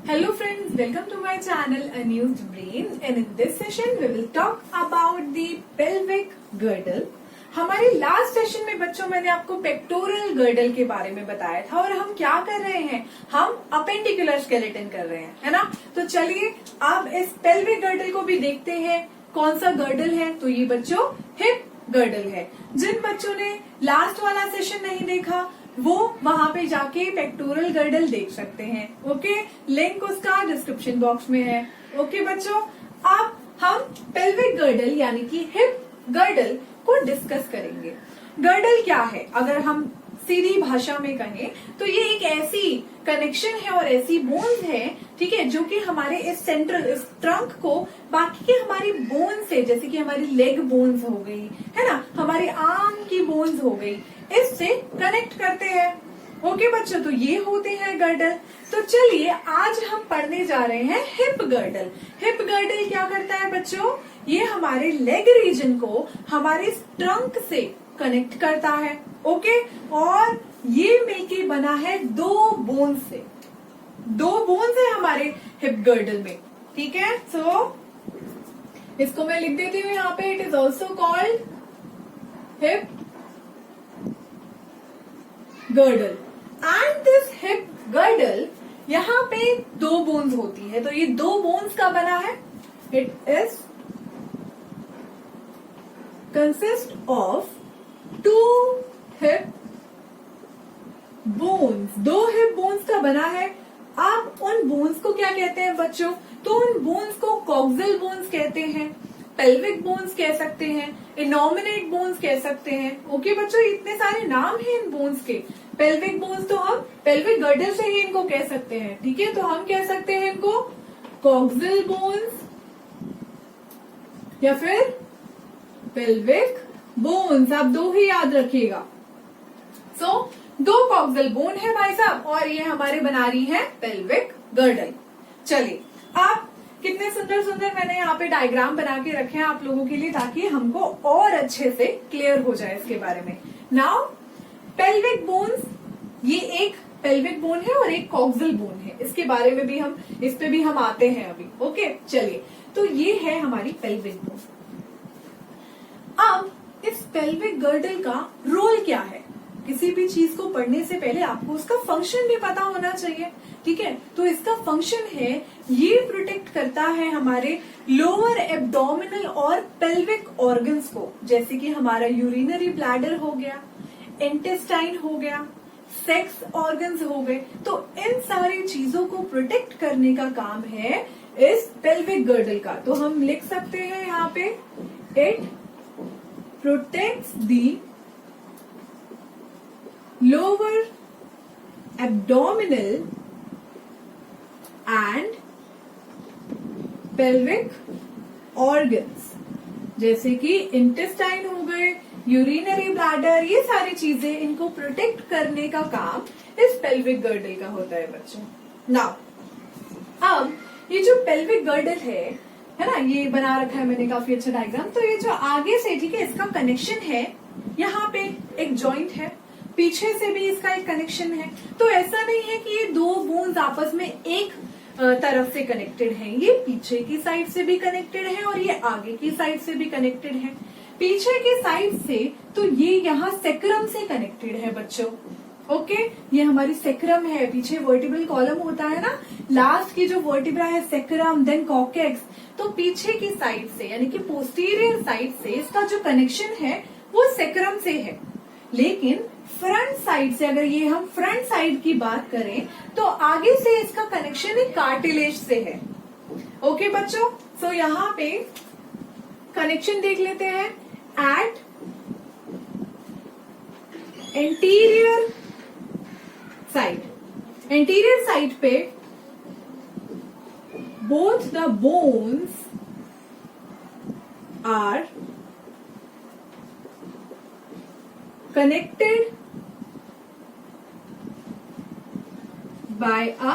Hello friends, welcome to my channel Unused Brain and in this session we will talk about the pelvic girdle. हमारे last session में बच्चों मैंने आपको pectoral girdle के बारे में बताया था और हम क्या कर रहे हैं, हम अपेंडिकुलर स्केलेटन कर रहे हैं, है ना। तो चलिए अब इस पेल्विक गर्डल को भी देखते हैं कौन सा गर्डल है। तो ये बच्चों हिप गर्डल है। जिन बच्चों ने लास्ट वाला सेशन नहीं देखा वो वहां पे जाके पेक्टोरल गर्डल देख सकते हैं। ओके, लिंक उसका डिस्क्रिप्शन बॉक्स में है। ओके बच्चों, अब हम पेल्विक गर्डल यानी कि हिप गर्डल को डिस्कस करेंगे। गर्डल क्या है, अगर हम सीधी भाषा में कहें तो ये एक ऐसी कनेक्शन है और ऐसी बोन्स है, ठीक है, जो कि हमारे इस सेंट्रल इस ट्रंक को बाकी के हमारी बोन से, जैसे कि हमारी लेग बोन्स हो गई, है ना, हमारी आर्म की बोन्स हो गई, इससे कनेक्ट करते हैं। ओके बच्चों, तो ये होते हैं गर्डल। तो चलिए आज हम पढ़ने जा रहे हैं हिप गर्डल। हिप गर्डल क्या करता है बच्चों, ये हमारे लेग रीजन को हमारे ट्रंक से कनेक्ट करता है। ओके, और ये मिलके बना है दो बोन से। दो बोन्स है हमारे हिप गर्डल में, ठीक है। सो इसको मैं लिख देती हूँ यहाँ पे, it is also called hip girdle. And this hip girdle, यहाँ पे दो बोन्स होती है। तो ये दो बोन्स का बना है, it is consist of two hip bones. दो हिप बोन्स का बना है। आप उन बोन्स को क्या कहते हैं बच्चों, तो उन बोन्स को कॉक्सिल बोन्स कहते हैं, पेल्विक बोन्स कह सकते हैं, इनॉमिनेट बोन्स कह सकते हैं। ओके बच्चों, इतने सारे नाम हैं इन बोन्स के। पेल्विक बोन्स तो हम पेल्विक गर्डल से ही इनको कह सकते हैं, ठीक है। तो हम कह सकते हैं इनको कॉक्सिल बोन्स या फिर पेल्विक बोन्स। आप दो ही याद रखिएगा। सो दो कॉक्सिल बोन है भाई साहब, और ये हमारे बना रही है पेल्विक गर्डल। चलिए, आप कितने सुंदर सुंदर मैंने यहाँ पे डायग्राम बना के रखे हैं आप लोगों के लिए, ताकि हमको और अच्छे से क्लियर हो जाए इसके बारे में। नाउ पेल्विक बोन्स, ये एक पेल्विक बोन है और एक कॉक्सिल बोन है। इसके बारे में भी इस पे भी हम आते हैं अभी। ओके चलिए, तो ये है हमारी पेल्विक बोन। अब इस पेल्विक गर्डल का रोल क्या है, किसी भी चीज को पढ़ने से पहले आपको उसका फंक्शन भी पता होना चाहिए, ठीक है। तो इसका फंक्शन है, ये प्रोटेक्ट करता है हमारे लोअर एब्डोमिनल और पेल्विक ऑर्गन्स को, जैसे कि हमारा यूरिनरी ब्लैडर हो गया, इंटेस्टाइन हो गया, सेक्स ऑर्गन्स हो गए। तो इन सारी चीजों को प्रोटेक्ट करने का काम है इस पेल्विक गर्डल का। तो हम लिख सकते हैं यहाँ पे, it protects the lower abdominal and pelvic organs, जैसे कि इंटेस्टाइन हो गए, यूरिनरी ब्लैडर, ये सारी चीजें, इनको प्रोटेक्ट करने का काम इस पेल्विक गर्डल का होता है बच्चों। नाउ अब ये जो पेल्विक गर्डल है ना, ये बना रखा है मैंने काफी अच्छा डायग्राम। तो ये जो आगे से, ठीक है, इसका कनेक्शन है, यहाँ पे एक जॉइंट है, पीछे से भी इसका एक कनेक्शन है। तो ऐसा नहीं है कि ये दो बोन्स आपस में एक तरफ से कनेक्टेड हैं, ये पीछे की साइड से भी कनेक्टेड है और ये आगे की साइड से भी कनेक्टेड है। पीछे की साइड से तो ये यहाँ सेक्रम से कनेक्टेड है बच्चों। ओके, ये हमारी सेक्रम है, पीछे वर्टिब्रल कॉलम होता है ना, लास्ट की जो वर्टिब्रा है सेक्रम, देन कॉकेक्स। तो पीछे की साइड से यानी कि पोस्टीरियर साइड से इसका जो कनेक्शन है वो सेक्रम से है। लेकिन फ्रंट साइड से, अगर ये हम फ्रंट साइड की बात करें, तो आगे से इसका कनेक्शन एक कार्टिलेज से है। ओके बच्चों, सो यहाँ पे कनेक्शन देख लेते हैं। एट एंटीरियर साइड पे both the bones are connected by a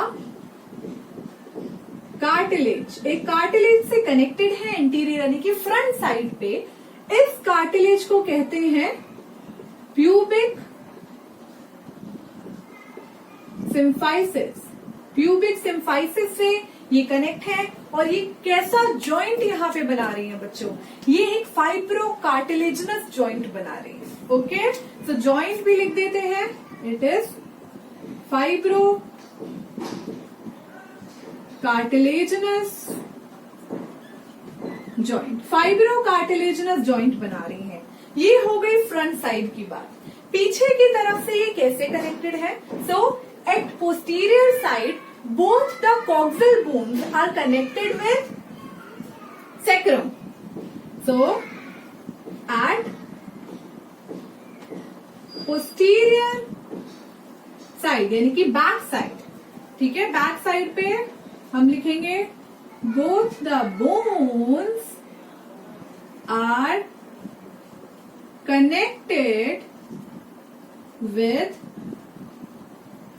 cartilage। एक कार्टिलेज से कनेक्टेड है इंटीरियर यानी कि फ्रंट साइड पे। इस कार्टिलेज को कहते हैं प्यूबिक सिम्फाइसिस। प्यूबिक सिम्फाइसिस से ये कनेक्ट है। और ये कैसा जॉइंट यहाँ पे बना रही है बच्चों, ये एक फाइब्रो कार्टिलेजिनस जॉइंट बना रही है। ओके, तो जॉइंट भी लिख देते हैं, it is fibro cartilaginous joint, fibro cartilaginous joint बना रही है। ये हो गई फ्रंट साइड की बात। पीछे की तरफ से ये कैसे कनेक्टेड है? So at posterior side both the coxal bones are connected with sacrum. So at posterior side यानी कि बैक साइड, ठीक है, बैक साइड पे हम लिखेंगे both the bones are connected with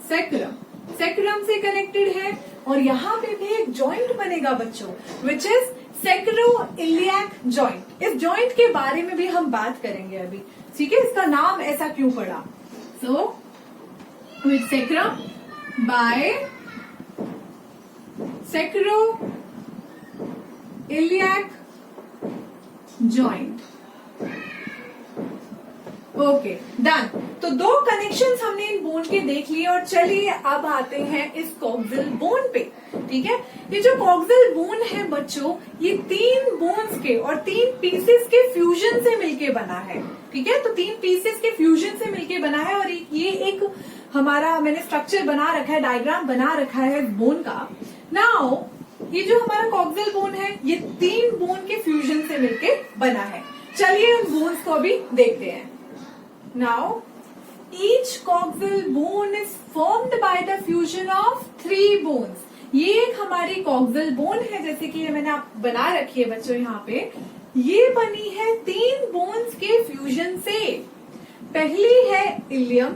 sacrum. Sacrum से कनेक्टेड है। और यहाँ पे भी एक जॉइंट बनेगा बच्चों, विच इज सेक्रोइलियाक जॉइंट। इस जॉइंट के बारे में भी हम बात करेंगे अभी, ठीक है, इसका नाम ऐसा क्यों पड़ा। So with sacrum by sacroiliac joint. Okay, done. तो दो कनेक्शंस हमने इन बोन के देख लिए और चलिए अब आते हैं इस कॉक्सिल बोन पे, ठीक है। ये जो कॉक्सिल बोन है बच्चों, ये 3 बोन्स के और 3 पीसेस के फ्यूजन से मिलके बना है, ठीक है। तो 3 पीसेस के फ्यूजन से मिलके बना है और ये एक हमारा मैंने स्ट्रक्चर बना रखा है, डायग्राम बना रखा है बोन का। नाउ ये जो हमारा कॉक्सिल बोन है, ये 3 बोन के फ्यूजन से मिलके बना है। चलिए उन बोन्स को अभी देखते हैं। Now, each coxal bone is formed by the fusion of 3 bones. ये एक हमारी कॉक्सिल बोन है, जैसे कि ये मैंने आप बना रखी है बच्चों यहाँ पे। ये बनी है 3 बोन्स के फ्यूजन से। पहली है इलियम,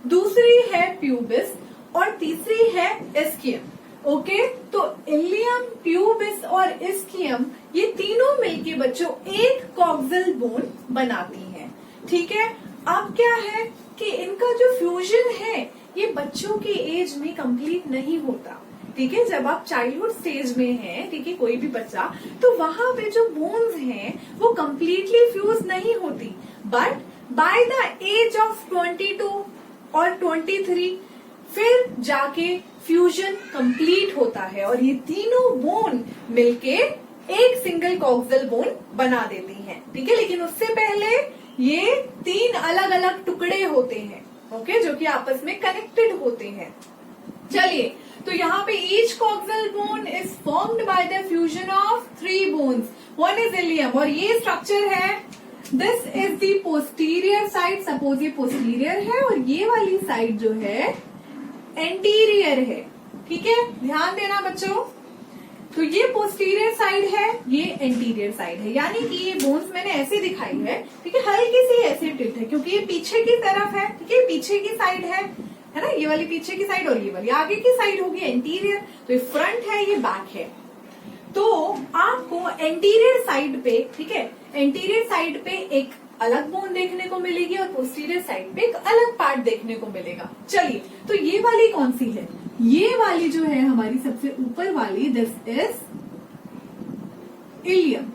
दूसरी है प्यूबिस और तीसरी है इस्कियम। ओके, तो इलियम, प्यूबिस और इस्कियम ये तीनों मिलके बच्चों एक कॉक्सिल बोन बनाती हैं, ठीक है। अब क्या है कि इनका जो फ्यूजन है ये बच्चों की एज में कंप्लीट नहीं होता, ठीक है। जब आप चाइल्डहुड स्टेज में हैं, ठीक है, कोई भी बच्चा, तो वहां पे जो बोन्स हैं वो कंप्लीटली फ्यूज नहीं होती। But by the age of 22 और 23 फिर जाके फ्यूजन कंप्लीट होता है और ये तीनों बोन मिलके एक सिंगल कॉक्सिल बोन बना देती हैं, ठीक है। लेकिन उससे पहले ये 3 अलग अलग टुकड़े होते हैं, ओके, जो कि आपस में कनेक्टेड होते हैं। चलिए, तो यहाँ पे each coxal bone is formed by the fusion of 3 bones. One is ilium और ये स्ट्रक्चर है, this is the posterior side. Suppose ये पोस्टीरियर है और ये वाली साइड जो है एंटीरियर है, ठीक है, ध्यान देना बच्चों। तो ये पोस्टीरियर साइड है, ये एंटीरियर साइड है, यानी कि ये बोन्स मैंने ऐसे दिखाई है, ठीक है, हल्की सी ऐसे टिल्ट है क्योंकि ये पीछे की तरफ है, ठीक है, पीछे की साइड है ना, ये वाली पीछे की साइड और ये वाली आगे की साइड होगी एंटीरियर। तो ये फ्रंट है, ये बैक है। तो आपको एंटीरियर साइड पे, ठीक है, एंटीरियर साइड पे एक अलग बोन देखने को मिलेगी और पोस्टीरियर साइड पे एक अलग पार्ट देखने को मिलेगा। चलिए, तो ये वाली कौन सी है? ये वाली जो है हमारी सबसे ऊपर वाली, दिस इज इलियम।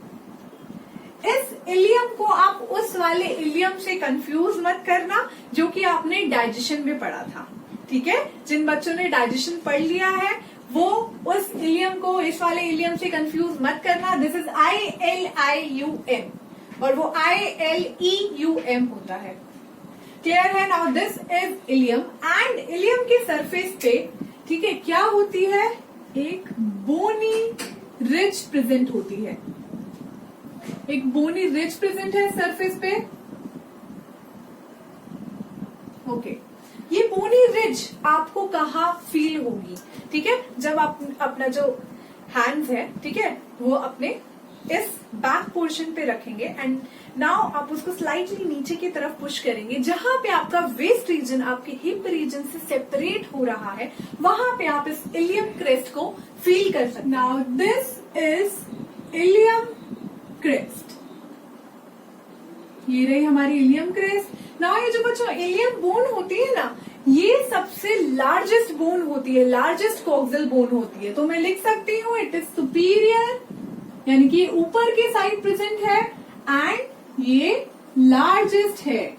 इस इलियम को आप उस वाले इलियम से कंफ्यूज मत करना जो कि आपने डाइजेशन में पढ़ा था, ठीक है। जिन बच्चों ने डाइजेशन पढ़ लिया है वो उस इलियम को इस वाले इलियम से कंफ्यूज मत करना। दिस इज ILIUM और वो ILEUM होता है। क्लियर है? Now this is ilium and ileum के सरफेस पे, ठीक है, क्या होती है? एक बोनी रिज प्रेजेंट होती है, एक बोनी रिज प्रेजेंट है सरफेस पे। ओके, ये बोनी रिज आपको कहाँ फील होगी? ठीक है, जब आप अपना जो हैंड्स है, ठीक है, वो अपने इस बैक पोर्शन पे रखेंगे एंड नाउ आप उसको स्लाइटली नीचे की तरफ पुश करेंगे, जहां पे आपका वेस्ट रीजन आपके हिप रीजन से सेपरेट हो रहा है, वहां पे आप इस इलियम क्रेस्ट को फील कर सकते हैं। Now this is ilium crest, ये रही हमारी इलियम क्रेस्ट। नाउ ये जो बच्चों इलियम बोन होती है ना, ये सबसे लार्जेस्ट बोन होती है, लार्जेस्ट कॉक्सियल बोन होती है। तो मैं लिख सकती हूँ इट इज सुपीरियर, यानी कि ऊपर की साइड प्रेजेंट है एंड ये लार्जेस्ट है।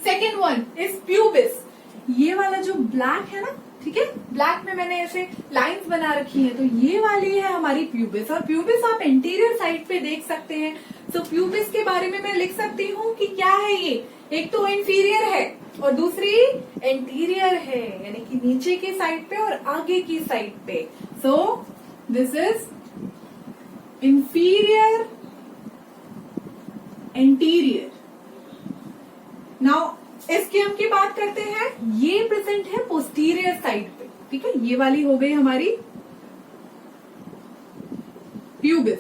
Second one is pubis. ये वाला जो ब्लैक है ना, ठीक है, ब्लैक में मैंने ऐसे लाइंस बना रखी हैं, तो ये वाली है हमारी प्यूबिस। और प्यूबिस आप एंटीरियर साइड पे देख सकते हैं। तो प्यूबिस के बारे में मैं लिख सकती हूँ कि क्या है ये, एक तो इंफीरियर है और दूसरी एंटीरियर है, यानी कि नीचे की साइड पे और आगे की साइड पे। So this is inferior anterior. Now इसकी हम की बात करते हैं, ये प्रेजेंट है पोस्टीरियर साइड पे, ठीक है, ये वाली हो गई हमारी प्यूबिस।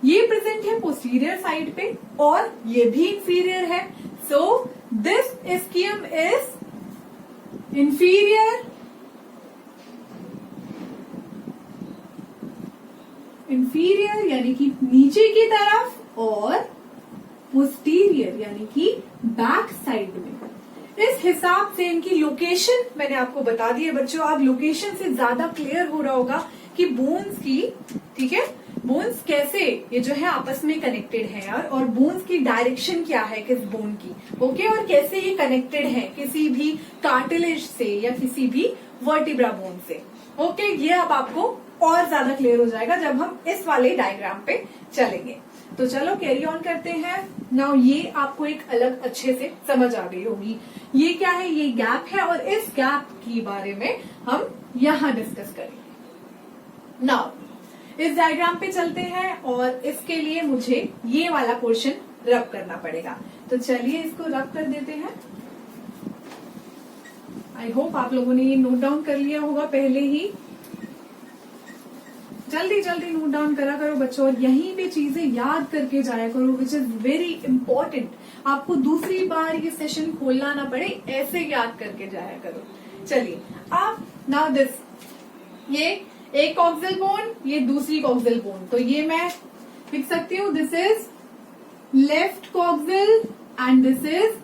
ये प्रेजेंट है पोस्टीरियर साइड पे और ये भी इंफीरियर है। So this ischium is inferior यानी कि नीचे की तरफ और पोस्टीरियर यानी कि बैक साइड में। इस हिसाब से इनकी लोकेशन मैंने आपको बता दी है बच्चों। आप लोकेशन से ज्यादा क्लियर हो रहा होगा कि बोन्स की, ठीक है, बोन्स कैसे ये जो है आपस में कनेक्टेड है यार, और बोन्स की डायरेक्शन क्या है किस बोन की, ओके, और कैसे ये कनेक्टेड है किसी भी कार्टिलेज से या किसी भी वर्टिब्रा बोन से, ओके। ये अब आपको और ज्यादा क्लियर हो जाएगा जब हम इस वाले डायग्राम पे चलेंगे। तो चलो कैरी ऑन करते हैं। नाउ ये आपको एक अलग अच्छे से समझ आ गई होगी। ये क्या है, ये गैप है और इस गैप के बारे में हम यहां डिस्कस करेंगे। नाउ इस डायग्राम पे चलते हैं और इसके लिए मुझे ये वाला पोर्शन रब करना पड़ेगा। तो चलिए इसको रब कर देते हैं। आई होप आप लोगों ने ये नोट डाउन कर लिया होगा पहले ही। जल्दी जल्दी नोट डाउन करा करो बच्चों, और यहीं पे चीजें याद करके जाया करो, विच इज वेरी इंपॉर्टेंट। आपको दूसरी बार ये सेशन खोलना ना पड़े, ऐसे याद करके जाया करो। चलिए अब नाउ दिस, ये एक कॉक्सियल बोन, ये दूसरी कॉक्सियल बोन। तो ये मैं लिख सकती हूँ, this is left coxal and this is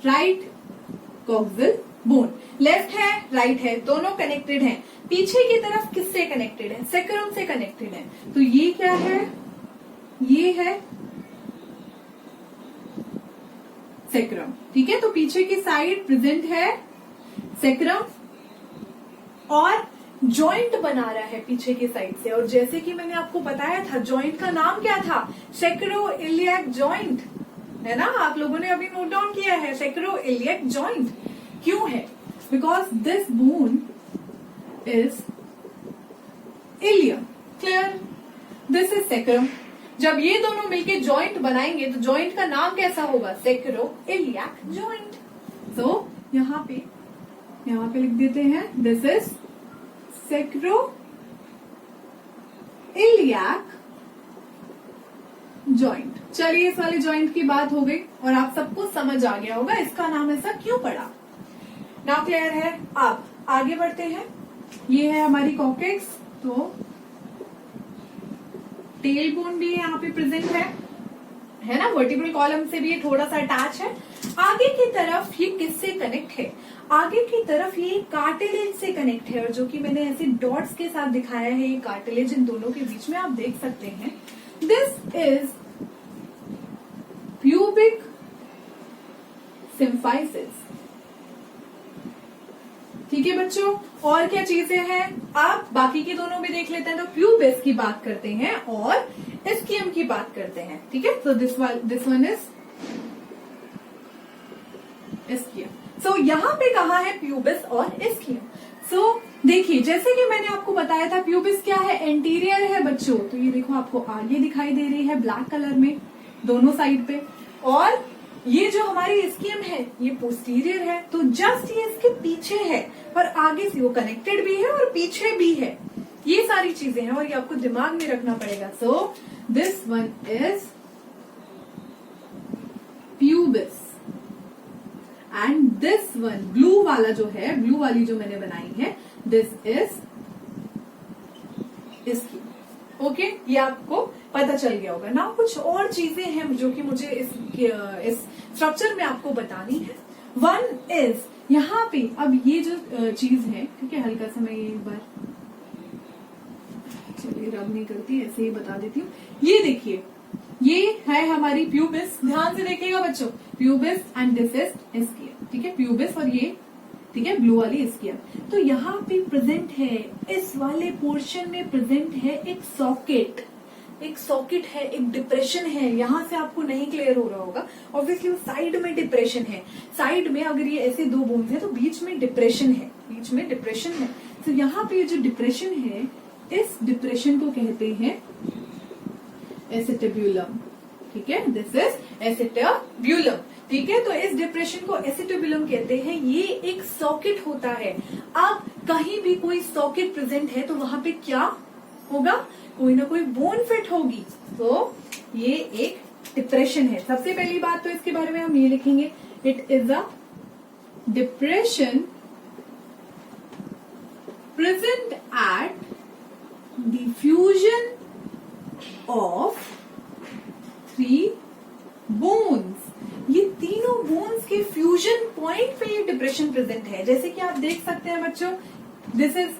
right coxal bone. Left है राइट है, दोनों कनेक्टेड हैं। पीछे की तरफ किससे कनेक्टेड है, सेक्रम से कनेक्टेड है। तो ये क्या है, ये है सेक्रम, ठीक है। तो पीछे की साइड प्रेजेंट है सेक्रम और जॉइंट बना रहा है पीछे की साइड से। और जैसे कि मैंने आपको बताया था, जॉइंट का नाम क्या था, सेक्रोइलियक जॉइंट, है ना। आप लोगों ने अभी नोट डाउन किया है सेक्रोइलियक जॉइंट। क्यों है, because this bone is ilium, clear. This is sacrum. जब ये दोनों मिलके जॉइंट बनाएंगे तो जॉइंट का नाम कैसा होगा, सेक्रोइलियक जॉइंट। तो यहाँ पे लिख देते हैं, दिस इज सेक्रोइलियक जॉइंट। चलिए इस वाले जॉइंट की बात हो गई और आप सबको समझ आ गया होगा इसका नाम ऐसा क्यों पड़ा। नाउ क्लियर है। अब आगे बढ़ते हैं। ये है हमारी कॉकेक्स, तो टेल बोन भी यहाँ पे प्रेजेंट है ना, वर्टिब्रल कॉलम से भी ये थोड़ा सा अटैच है। आगे की तरफ ये किससे कनेक्ट है, आगे की तरफ ये कार्टिलेज से कनेक्ट है, और जो कि मैंने ऐसे डॉट्स के साथ दिखाया है, ये कार्टिलेज इन दोनों के बीच में आप देख सकते हैं। दिस इज प्यूबिक सिम्फाइसिस, ठीक है बच्चों। और क्या चीजें हैं, आप बाकी के दोनों भी देख लेते हैं। तो प्यूबिस की बात करते हैं और इस्कियम की बात करते हैं, ठीक है। तो दिस वन इज इस्कियम। सो यहाँ पे कहा है प्यूबिस और इस्कियम। सो देखिए, जैसे कि मैंने आपको बताया था, प्यूबिस क्या है, एंटीरियर है बच्चों। तो ये देखो आपको आगे दिखाई दे रही है ब्लैक कलर में दोनों साइड पे, और ये जो हमारी इस्कियम है ये पोस्टीरियर है। तो जस्ट ये इसके पीछे है, पर आगे से वो कनेक्टेड भी है और पीछे भी है। ये सारी चीजें हैं और ये आपको दिमाग में रखना पड़ेगा। So this one is pubis and this one, blue वाला जो है, ब्लू वाली जो मैंने बनाई है, दिस इज इस्कियम, ओके, ये आपको पता चल गया होगा ना। कुछ और चीजें हैं जो कि मुझे इस स्ट्रक्चर में आपको बतानी है। वन इज, यहाँ पे अब ये जो चीज है, ठीक है, हल्का सा मैं ये एक बार, चलिए रब नहीं करती, ऐसे ही बता देती हूँ। ये देखिए, ये है हमारी प्यूबिस, ध्यान से देखिएगा बच्चों, pubis and this is ischium, ठीक है, प्यूबिस और ये, ठीक है, ब्लू वाली इस्कियम। तो यहाँ पे प्रेजेंट है, इस वाले पोर्शन में प्रेजेंट है एक सॉकेट, एक सॉकेट है, एक डिप्रेशन है। यहाँ से आपको नहीं क्लियर हो रहा होगा, ऑब्वियसली वो साइड में डिप्रेशन है। साइड में अगर ये ऐसे दो बोन्स है तो बीच में डिप्रेशन है, बीच में डिप्रेशन है। तो यहाँ पे जो डिप्रेशन है, इस डिप्रेशन को कहते हैं एसिटिब्यूलम, ठीक है, दिस इज एसिटिब्यूलम, ठीक है। तो इस डिप्रेशन को एसिटिब्यूलम कहते हैं। ये एक सॉकेट होता है। अब कहीं भी कोई सॉकेट प्रेजेंट है तो वहां पे क्या होगा, कोई ना कोई बोन फिट होगी। तो ये एक डिप्रेशन है। सबसे पहली बात तो इसके बारे में हम ये लिखेंगे, it is a depression present at the fusion of three bones. ये तीनों बोन्स के फ्यूजन पॉइंट पे ये डिप्रेशन प्रेजेंट है। जैसे कि आप देख सकते हैं बच्चों, दिस इज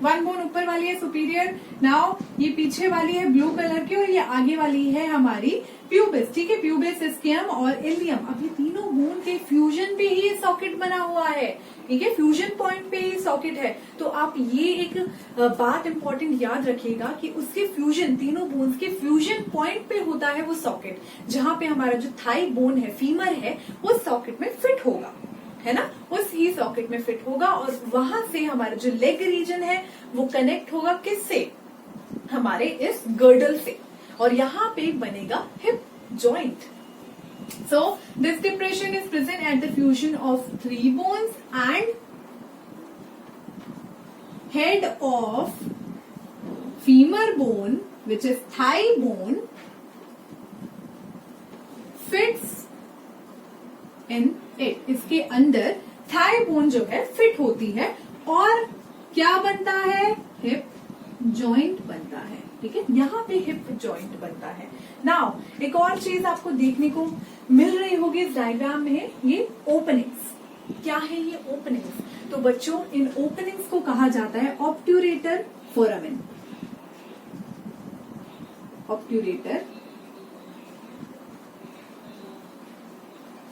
वन बोन ऊपर वाली है सुपीरियर, नाउ ये पीछे वाली है ब्लू कलर की और ये आगे वाली है हमारी प्यूबिस, ठीक है, प्यूबिस, इस्कियम और इलियम। अब ये तीनों बोन के फ्यूजन पे ही सॉकेट बना हुआ है, ठीक है, फ्यूजन पॉइंट पे ही सॉकेट है। तो आप ये एक बात इंपॉर्टेंट याद रखिएगा कि उसके फ्यूजन, तीनों बोन्स के फ्यूजन पॉइंट पे होता है वो सॉकेट, जहां पे हमारा जो थाई बोन है, फीमर है, वो सॉकेट में फिट होगा, है ना, उस ही सॉकेट में फिट होगा। और वहां से हमारा जो लेग रीजन है वो कनेक्ट होगा किससे, हमारे इस गर्डल से, और यहाँ पे बनेगा hip joint. So this depression is present at the fusion of three bones and head of femur bone, which is thigh bone, fits in it. इसके अंदर थाई बोन जो है फिट होती है और क्या बनता है, हिप जॉइंट बनता है, ठीक है, यहाँ पे हिप जॉइंट बनता है। नाउ एक और चीज आपको देखने को मिल रही होगी इस डायग्राम में, ये ओपनिंग्स। क्या है ये ओपनिंग्स? तो बच्चों इन ओपनिंग्स को कहा जाता है ऑब्ट्यूरेटर फोरामेन, ऑब्ट्यूरेटर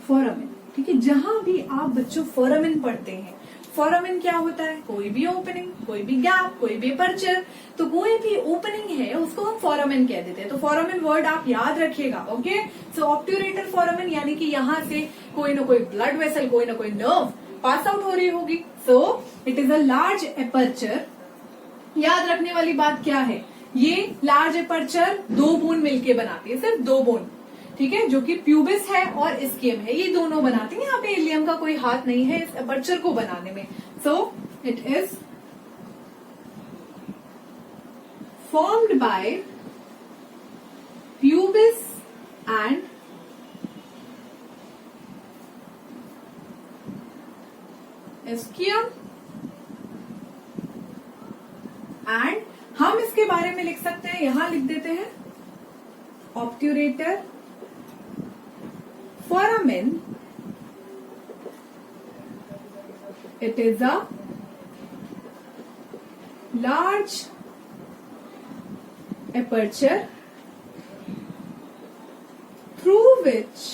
फोरामेन, ठीक है। जहां भी आप बच्चों फोरामेन पढ़ते हैं, फोरामेन क्या होता है, कोई भी ओपनिंग, कोई भी गैप, कोई भी अपर्चर, तो कोई भी ओपनिंग है उसको हम फोरामेन कह देते हैं। तो फोरामेन वर्ड आप याद रखिएगा, ओके। सो ऑब्ट्यूरेटर फोरामेन यानी कि यहाँ से कोई ना कोई ब्लड वेसल, कोई ना कोई नर्व पास आउट हो रही होगी। So it is a large aperture. याद रखने वाली बात क्या है, ये लार्ज अपर्चर दो बोन मिलके बनाती है, सिर्फ दो बोन, ठीक है, जो कि प्यूबिस है और इस्कियम है, ये दोनों बनाते हैं। यहाँ पे इलियम का कोई हाथ नहीं है इस अपर्चर को बनाने में। So it is formed bye pubis and ischium and हम इसके बारे में लिख सकते हैं, यहां लिख देते हैं obturator foramen. It is a large aperture through which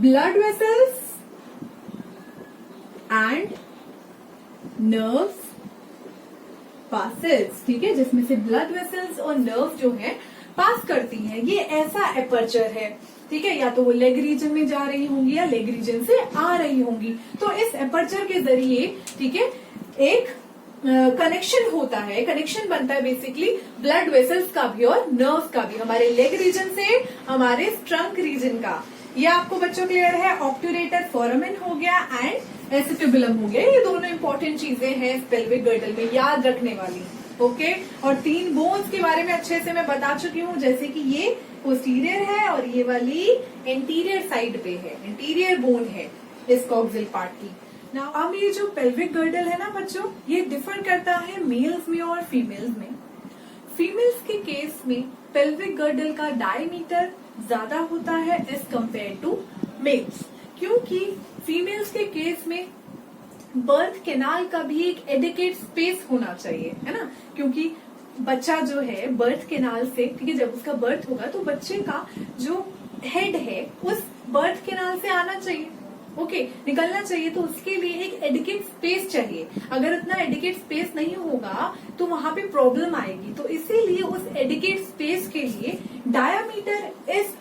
blood vessels and nerves passes, ठीक है, जिसमें से ब्लड वेसल्स और नर्व जो है पास करती हैं। ये ऐसा अपर्चर है, ठीक है, या तो वो लेग रीजन में जा रही होंगी या लेग रीजन से आ रही होंगी। तो इस अपर्चर के जरिए, ठीक है, एक कनेक्शन होता है, कनेक्शन बनता है बेसिकली ब्लड वेसल्स का भी और नर्व का भी, हमारे लेग रीजन से हमारे ट्रंक रीजन का। ये आपको बच्चों क्लियर है? ऑब्ट्यूरेटर फोरामेन हो गया एंड एसिटिबुलम हो गया। ये दोनों इंपॉर्टेंट चीजें हैं पेल्विक गर्डल में याद रखने वाली, ओके। और तीन बोन्स के बारे में अच्छे से मैं बता चुकी हूँ, जैसे कि ये पोस्टीरियर है और ये वाली इंटीरियर साइड पे है, इंटीरियर बोन है इस कॉक्सिल पार्ट की। Now, अब ये जो पेल्विक गर्डल है ना बच्चों, ये डिफर करता है मेल्स में और फीमेल्स में। फीमेल्स के केस में पेल्विक गर्डल का डायमीटर ज्यादा होता है एज कम्पेयर टू मेल्स, क्योंकि फीमेल्स के केस में बर्थ कैनाल का भी एक एडिकेट स्पेस होना चाहिए, है ना, क्योंकि बच्चा जो है बर्थ कैनाल से, ठीक है, जब उसका बर्थ होगा तो बच्चे का जो हेड है उस बर्थ कैनाल से आना चाहिए, ओके, निकलना चाहिए, तो उसके लिए एक एडिकेट स्पेस चाहिए। अगर इतना एडिकेट स्पेस नहीं होगा तो वहां पे प्रॉब्लम आएगी। तो इसीलिए उस एडिकेट स्पेस के लिए डायामीटर इस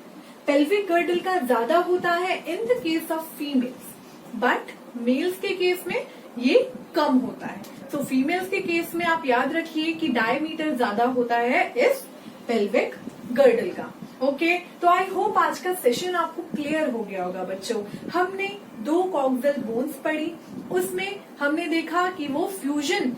पेल्विक गर्डल का ज्यादा होता है in the case of females, but males के केस में ये कम होता है। तो फीमेल्स के केस में आप याद रखिए कि डायमीटर ज्यादा होता है इस पेल्विक गर्डल का। ओके, तो आई होप आज का सेशन आपको क्लियर हो गया होगा बच्चों। हमने 2 कॉक्सियल बोन्स पढ़ी, उसमें हमने देखा कि वो फ्यूजन,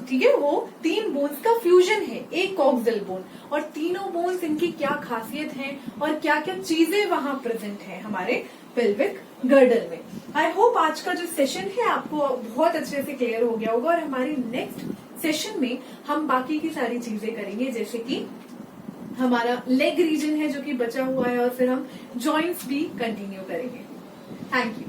ठीक है, वो 3 बोन्स का फ्यूजन है एक कॉक्सियल बोन, और तीनों बोन्स इनकी क्या खासियत है और क्या क्या चीजें वहां प्रेजेंट है हमारे पेल्विक गर्डल में। आई होप आज का जो सेशन है आपको बहुत अच्छे से क्लियर हो गया होगा, और हमारे नेक्स्ट सेशन में हम बाकी की सारी चीजें करेंगे, जैसे कि हमारा लेग रीजन है जो कि बचा हुआ है, और फिर हम जॉइंट्स भी कंटिन्यू करेंगे। Thank you.